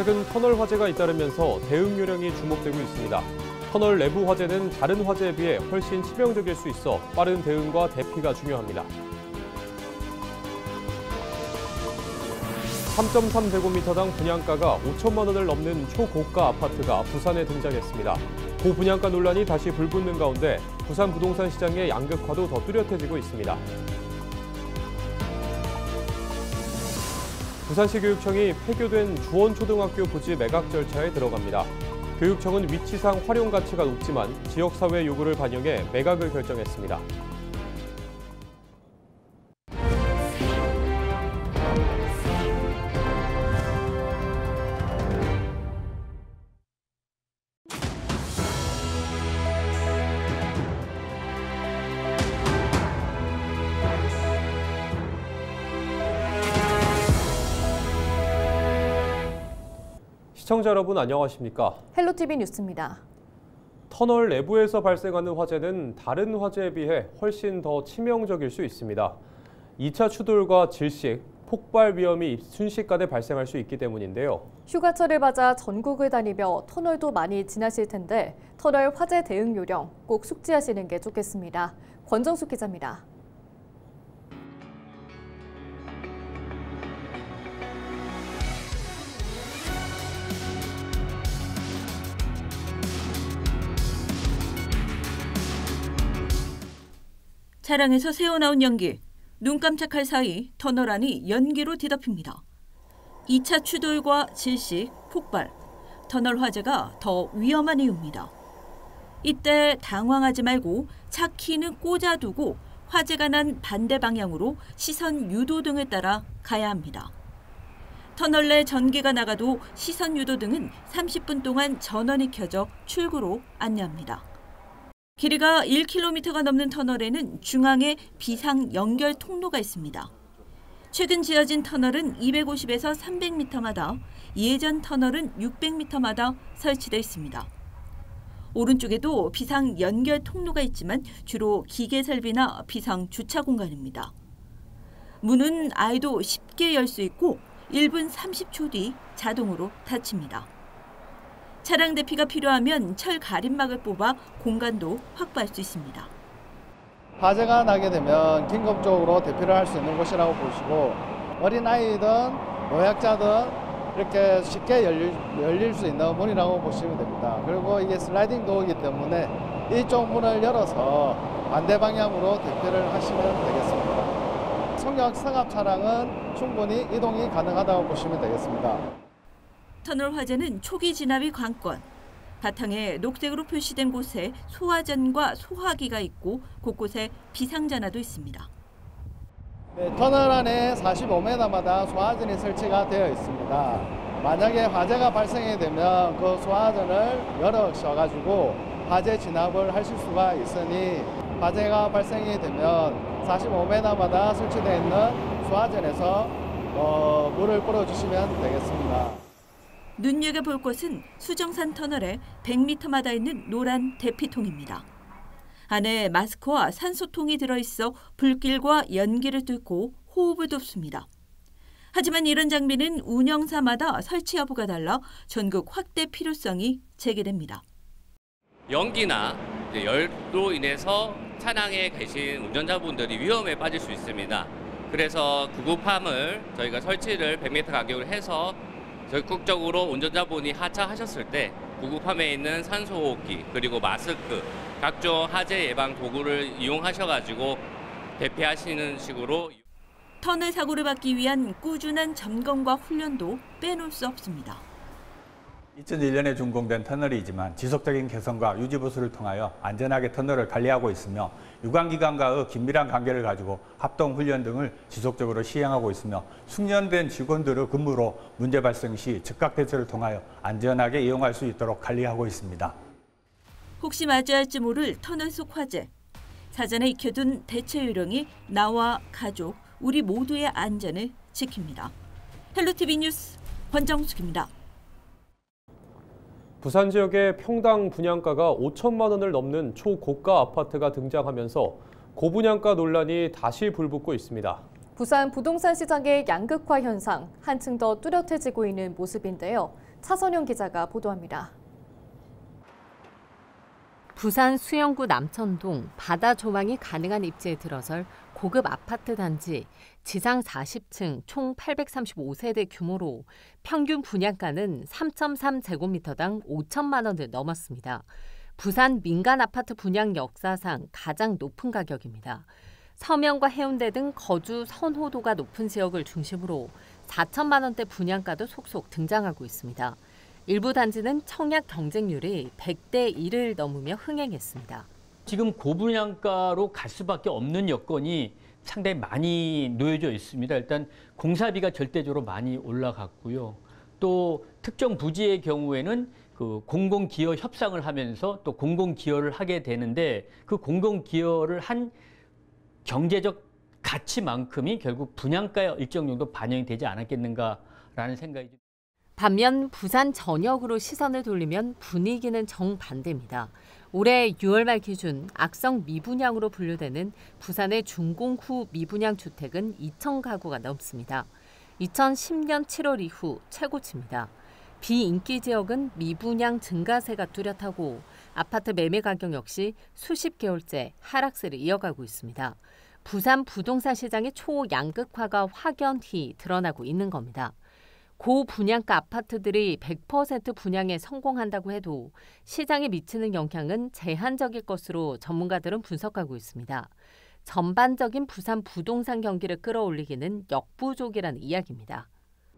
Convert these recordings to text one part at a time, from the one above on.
최근 터널 화재가 잇따르면서 대응 요령이 주목되고 있습니다. 터널 내부 화재는 다른 화재에 비해 훨씬 치명적일 수 있어 빠른 대응과 대피가 중요합니다. 3.3제곱미터당 분양가가 5천만 원을 넘는 초고가 아파트가 부산에 등장했습니다. 고분양가 논란이 다시 불붙는 가운데 부산 부동산 시장의 양극화도 더 뚜렷해지고 있습니다. 부산시 교육청이 폐교된 주원초등학교 부지 매각 절차에 들어갑니다. 교육청은 위치상 활용 가치가 높지만 지역사회 요구를 반영해 매각을 결정했습니다. 시청자 여러분 안녕하십니까? 헬로티비 뉴스입니다. 터널 내부에서 발생하는 화재는 다른 화재에 비해 훨씬 더 치명적일 수 있습니다. 2차 추돌과 질식, 폭발 위험이 순식간에 발생할 수 있기 때문인데요. 휴가철을 맞아 전국을 다니며 터널도 많이 지나실 텐데 터널 화재 대응 요령 꼭 숙지하시는 게 좋겠습니다. 권정숙 기자입니다. 차량에서 새어나온 연기, 눈 깜짝할 사이 터널 안이 연기로 뒤덮입니다. 2차 추돌과 질식, 폭발, 터널 화재가 더 위험한 이유입니다. 이때 당황하지 말고 차 키는 꽂아두고 화재가 난 반대 방향으로 시선 유도 등을 따라 가야 합니다. 터널 내 전기가 나가도 시선 유도 등은 30분 동안 전원이 켜져 출구로 안내합니다. 길이가 1km가 넘는 터널에는 중앙에 비상 연결 통로가 있습니다. 최근 지어진 터널은 250에서 300m마다, 예전 터널은 600m마다 설치되어 있습니다. 오른쪽에도 비상 연결 통로가 있지만 주로 기계 설비나 비상 주차 공간입니다. 문은 아이도 쉽게 열 수 있고 1분 30초 뒤 자동으로 닫힙니다. 차량 대피가 필요하면 철 가림막을 뽑아 공간도 확보할 수 있습니다. 화재가 나게 되면 긴급적으로 대피를 할 수 있는 곳이라고 보시고 어린아이든 노약자든 이렇게 쉽게 열릴 수 있는 문이라고 보시면 됩니다. 그리고 이게 슬라이딩 도어이기 때문에 이쪽 문을 열어서 반대 방향으로 대피를 하시면 되겠습니다. 성역 승합 차량은 충분히 이동이 가능하다고 보시면 되겠습니다. 터널 화재는 초기 진압이 관건. 바탕에 녹색으로 표시된 곳에 소화전과 소화기가 있고 곳곳에 비상전화도 있습니다. 네, 터널 안에 45m마다 소화전이 설치가 되어 있습니다. 만약에 화재가 발생이 되면 그 소화전을 열어셔가지고 화재 진압을 하실 수가 있으니 화재가 발생이 되면 45m마다 설치되어 있는 소화전에서 물을 뿌려주시면 되겠습니다. 눈여겨볼 곳은 수정산 터널에 100m마다 있는 노란 대피통입니다. 안에 마스크와 산소통이 들어있어 불길과 연기를 뚫고 호흡을 돕습니다. 하지만 이런 장비는 운영사마다 설치 여부가 달라 전국 확대 필요성이 제기됩니다. 연기나 열로 인해서 차량에 계신 운전자분들이 위험에 빠질 수 있습니다. 그래서 구급함을 저희가 설치를 100m 간격으로 해서 적극적으로 운전자분이 하차하셨을 때 구급함에 있는 산소호흡기 그리고 마스크 각종 화재 예방 도구를 이용하셔가지고 대피하시는 식으로 터널 사고를 막기 위한 꾸준한 점검과 훈련도 빼놓을 수 없습니다. 2001년에 준공된 터널이지만 지속적인 개선과 유지 보수를 통하여 안전하게 터널을 관리하고 있으며 유관기관과의 긴밀한 관계를 가지고 합동훈련 등을 지속적으로 시행하고 있으며 숙련된 직원들의 근무로 문제 발생 시 즉각 대처를 통하여 안전하게 이용할 수 있도록 관리하고 있습니다. 혹시 맞이할지 모를 터널 속 화재. 사전에 익혀둔 대처 요령이 나와 가족, 우리 모두의 안전을 지킵니다. 헬로티비 뉴스 권정숙입니다. 부산 지역의 평당 분양가가 5천만 원을 넘는 초고가 아파트가 등장하면서 고분양가 논란이 다시 불붙고 있습니다. 부산 부동산 시장의 양극화 현상 한층 더 뚜렷해지고 있는 모습인데요. 차선영 기자가 보도합니다. 부산 수영구 남천동 바다 조망이 가능한 입지에 들어설 고급 아파트 단지 지상 40층 총 835세대 규모로 평균 분양가는 3.3제곱미터당 5천만 원을 넘었습니다. 부산 민간 아파트 분양 역사상 가장 높은 가격입니다. 서면과 해운대 등 거주 선호도가 높은 지역을 중심으로 4천만 원대 분양가도 속속 등장하고 있습니다. 일부 단지는 청약 경쟁률이 100대 1을 넘으며 흥행했습니다. 지금 고분양가로 갈 수밖에 없는 여건이 상당히 많이 놓여져 있습니다. 일단 공사비가 절대적으로 많이 올라갔고요. 또 특정 부지의 경우에는 그 공공기여 협상을 하면서 또 공공기여를 하게 되는데 그 공공기여를 한 경제적 가치만큼이 결국 분양가에 일정 정도 반영이 되지 않았겠는가라는 생각이 듭니다. 반면 부산 전역으로 시선을 돌리면 분위기는 정반대입니다. 올해 6월 말 기준 악성 미분양으로 분류되는 부산의 준공후 미분양 주택은 2천 가구가 넘습니다. 2010년 7월 이후 최고치입니다. 비인기 지역은 미분양 증가세가 뚜렷하고 아파트 매매 가격 역시 수십 개월째 하락세를 이어가고 있습니다. 부산 부동산 시장의 초양극화가 확연히 드러나고 있는 겁니다. 고분양가 아파트들이 100% 분양에 성공한다고 해도 시장에 미치는 영향은 제한적일 것으로 전문가들은 분석하고 있습니다. 전반적인 부산 부동산 경기를 끌어올리기는 역부족이라는 이야기입니다.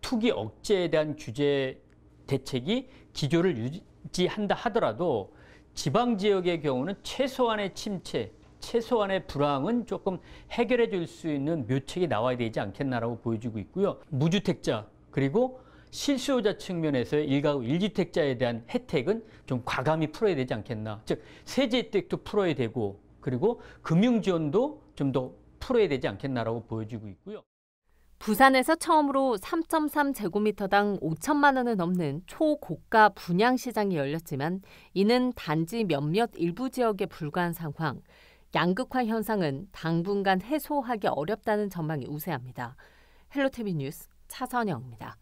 투기 억제에 대한 규제 대책이 기조를 유지한다 하더라도 지방 지역의 경우는 최소한의 침체, 최소한의 불황은 조금 해결해 줄 수 있는 묘책이 나와야 되지 않겠나라고 보여지고 있고요. 무주택자 그리고 실수요자 측면에서의 1가구 1주택자에 대한 혜택은 좀 과감히 풀어야 되지 않겠나. 즉 세제 혜택도 풀어야 되고 그리고 금융 지원도 좀 더 풀어야 되지 않겠나라고 보여지고 있고요. 부산에서 처음으로 3.3제곱미터당 5천만 원을 넘는 초고가 분양 시장이 열렸지만 이는 단지 몇몇 일부 지역에 불과한 상황. 양극화 현상은 당분간 해소하기 어렵다는 전망이 우세합니다. 헬로티비 뉴스 차선영입니다.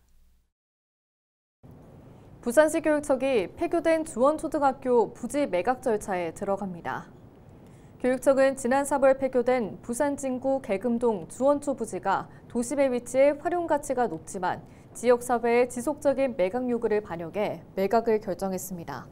부산시 교육청이 폐교된 주원초등학교 부지 매각 절차에 들어갑니다. 교육청은 지난 4월 폐교된 부산 진구 계금동 주원초 부지가 도심에 위치해 활용 가치가 높지만 지역사회의 지속적인 매각 요구를 반영해 매각을 결정했습니다.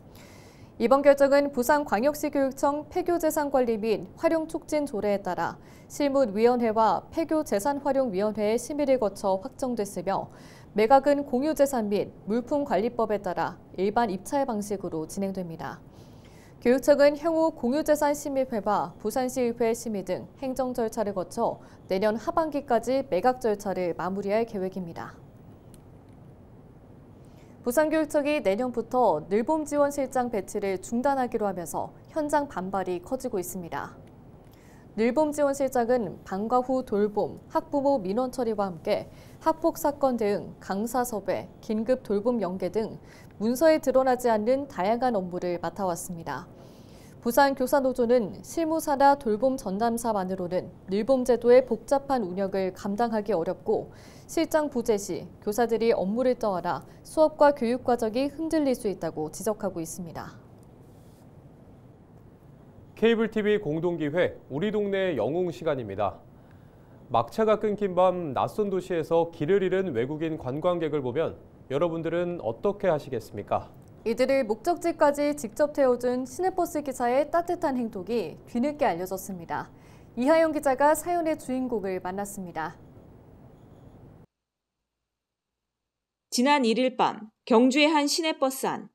이번 결정은 부산광역시 교육청 폐교재산관리 및 활용촉진 조례에 따라 실무위원회와 폐교재산활용위원회의 심의를 거쳐 확정됐으며 매각은 공유재산 및 물품관리법에 따라 일반 입찰 방식으로 진행됩니다. 교육청은 향후 공유재산심의회와 부산시의회 심의 등 행정 절차를 거쳐 내년 하반기까지 매각 절차를 마무리할 계획입니다. 부산교육청이 내년부터 늘봄지원실장 배치를 중단하기로 하면서 현장 반발이 커지고 있습니다. 늘봄지원실장은 방과 후 돌봄, 학부모 민원 처리와 함께 학폭 사건 대응, 강사 섭외, 긴급 돌봄 연계 등 문서에 드러나지 않는 다양한 업무를 맡아왔습니다. 부산교사노조는 실무사나 돌봄 전담사만으로는 늘봄제도의 복잡한 운영을 감당하기 어렵고 실장 부재 시 교사들이 업무를 떠안아 수업과 교육 과정이 흔들릴 수 있다고 지적하고 있습니다. 케이블 TV 공동기회 우리 동네 영웅 시간입니다. 막차가 끊긴 밤 낯선 도시에서 길을 잃은 외국인 관광객을 보면 여러분들은 어떻게 하시겠습니까? 이들을 목적지까지 직접 태워준 시내버스 기사의 따뜻한 행동이 뒤늦게 알려졌습니다. 이하영 기자가 사연의 주인공을 만났습니다. 지난 1일 밤 경주의 한 시내버스 안.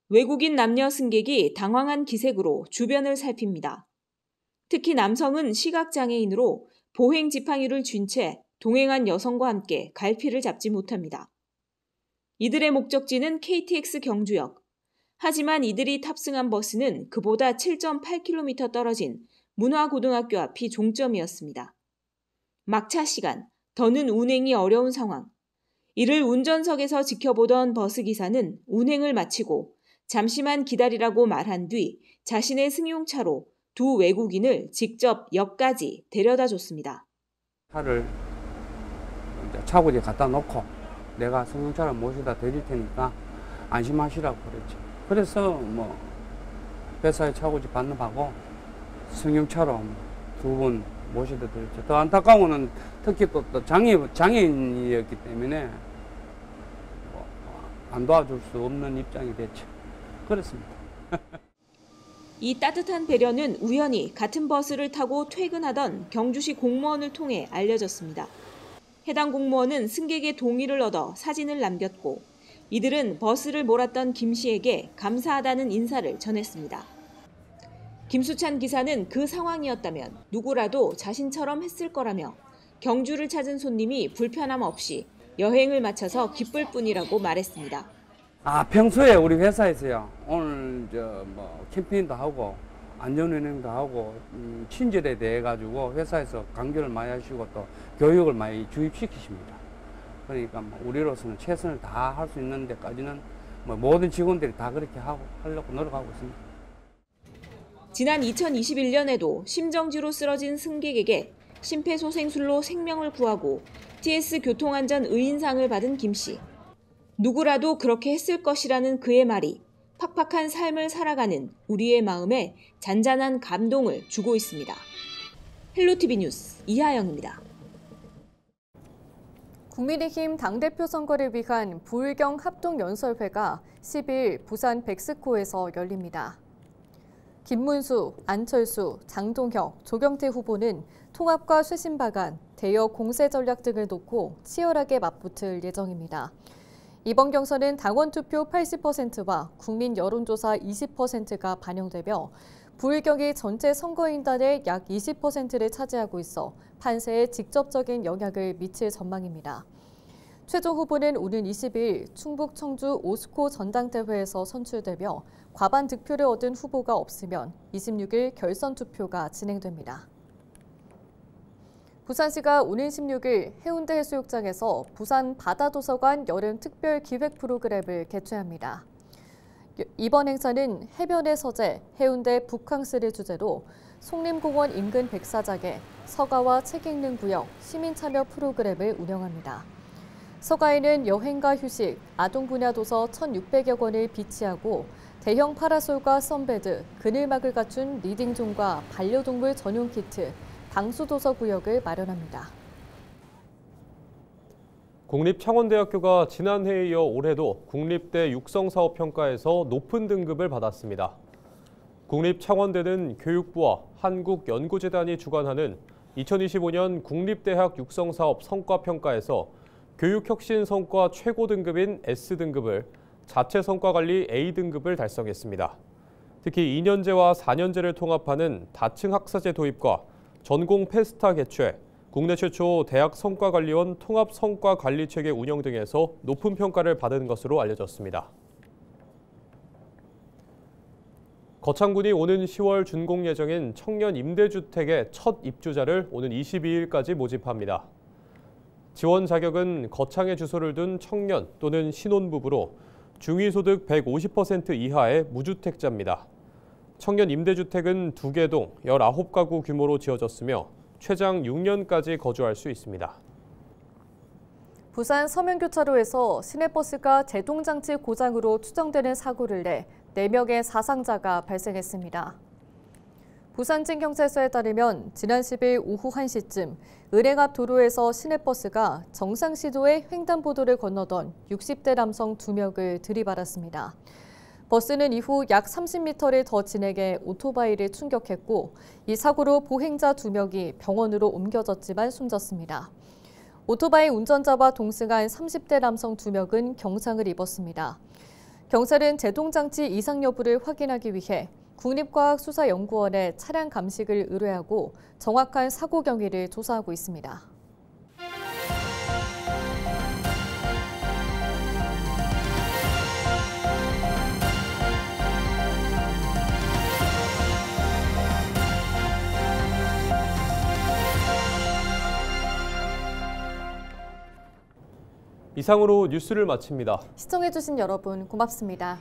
외국인 남녀 승객이 당황한 기색으로 주변을 살핍니다. 특히 남성은 시각장애인으로 보행 지팡이를 쥔 채 동행한 여성과 함께 갈피를 잡지 못합니다. 이들의 목적지는 KTX 경주역. 하지만 이들이 탑승한 버스는 그보다 7.8km 떨어진 문화고등학교 앞이 종점이었습니다. 막차 시간, 더는 운행이 어려운 상황. 이를 운전석에서 지켜보던 버스기사는 운행을 마치고 잠시만 기다리라고 말한 뒤 자신의 승용차로 두 외국인을 직접 역까지 데려다 줬습니다. 차를 차고지에 갖다 놓고 내가 승용차를 모셔다 드릴 테니까 안심하시라고 그랬죠. 그래서 뭐 회사에 차고지 반납하고 승용차로 2분 모셔다 드렸죠. 더 안타까운 거는 특히 또 장애인이었기 때문에 뭐 안 도와줄 수 없는 입장이 됐죠. 그렇습니다. 이 따뜻한 배려는 우연히 같은 버스를 타고 퇴근하던 경주시 공무원을 통해 알려졌습니다. 해당 공무원은 승객의 동의를 얻어 사진을 남겼고 이들은 버스를 몰았던 김 씨에게 감사하다는 인사를 전했습니다. 김수찬 기사는 그 상황이었다면 누구라도 자신처럼 했을 거라며 경주를 찾은 손님이 불편함 없이 여행을 마쳐서 기쁠 뿐이라고 말했습니다. 평소에 우리 회사에서요. 오늘 캠페인도 하고 안전운행도 하고 친절에 대해 가지고 회사에서 강조를 많이 하시고 또 교육을 많이 주입시키십니다. 그러니까 우리로서는 최선을 다할 수 있는 데까지는 모든 직원들이 다 그렇게 하려고 노력하고 있습니다. 지난 2021년에도 심정지로 쓰러진 승객에게 심폐소생술로 생명을 구하고 TS 교통안전 의인상을 받은 김 씨. 누구라도 그렇게 했을 것이라는 그의 말이 팍팍한 삶을 살아가는 우리의 마음에 잔잔한 감동을 주고 있습니다. 헬로티비 뉴스 이하영입니다. 국민의힘 당대표 선거를 위한 부울경 합동연설회가 10일 부산 백스코에서 열립니다. 김문수, 안철수, 장동혁, 조경태 후보는 통합과 쇄신 방안, 대여 공세 전략 등을 놓고 치열하게 맞붙을 예정입니다. 이번 경선은 당원 투표 80%와 국민 여론조사 20%가 반영되며 부울경이 전체 선거인단의 약 20%를 차지하고 있어 판세에 직접적인 영향을 미칠 전망입니다. 최종 후보는 오는 20일 충북 청주 오스코 전당대회에서 선출되며 과반 득표를 얻은 후보가 없으면 26일 결선 투표가 진행됩니다. 부산시가 오는 16일 해운대 해수욕장에서 부산 바다도서관 여름 특별 기획 프로그램을 개최합니다. 이번 행사는 해변의 서재, 해운대 북캉스를 주제로 송림공원 인근 백사장에 서가와 책 읽는 구역, 시민 참여 프로그램을 운영합니다. 서가에는 여행과 휴식, 아동 분야 도서 1,600여 권을 비치하고 대형 파라솔과 선베드, 그늘막을 갖춘 리딩존과 반려동물 전용 키트, 방수도서 구역을 마련합니다. 국립창원대학교가 지난해에 이어 올해도 국립대 육성사업평가에서 높은 등급을 받았습니다. 국립창원대는 교육부와 한국연구재단이 주관하는 2025년 국립대학 육성사업 성과평가에서 교육혁신 성과 최고 등급인 S등급을, 자체 성과관리 A등급을 달성했습니다. 특히 2년제와 4년제를 통합하는 다층 학사제 도입과 전공 페스타 개최, 국내 최초 대학 성과관리원 통합 성과관리체계 운영 등에서 높은 평가를 받은 것으로 알려졌습니다. 거창군이 오는 10월 준공 예정인 청년 임대주택의 첫 입주자를 오는 22일까지 모집합니다. 지원 자격은 거창에 주소를 둔 청년 또는 신혼부부로 중위소득 150% 이하의 무주택자입니다. 청년 임대주택은 2개 동 19가구 규모로 지어졌으며 최장 6년까지 거주할 수 있습니다. 부산 서면교차로에서 시내버스가 제동장치 고장으로 추정되는 사고를 내 4명의 사상자가 발생했습니다. 부산진경찰서에 따르면 지난 10일 오후 1시쯤 은행 앞 도로에서 시내버스가 정상시도의 횡단보도를 건너던 60대 남성 2명을 들이받았습니다. 버스는 이후 약 30m를 더 진행해 오토바이를 충격했고 이 사고로 보행자 2명이 병원으로 옮겨졌지만 숨졌습니다. 오토바이 운전자와 동승한 30대 남성 2명은 경상을 입었습니다. 경찰은 제동장치 이상 여부를 확인하기 위해 국립과학수사연구원에 차량 감식을 의뢰하고 정확한 사고 경위를 조사하고 있습니다. 이상으로 뉴스를 마칩니다. 시청해주신 여러분 고맙습니다.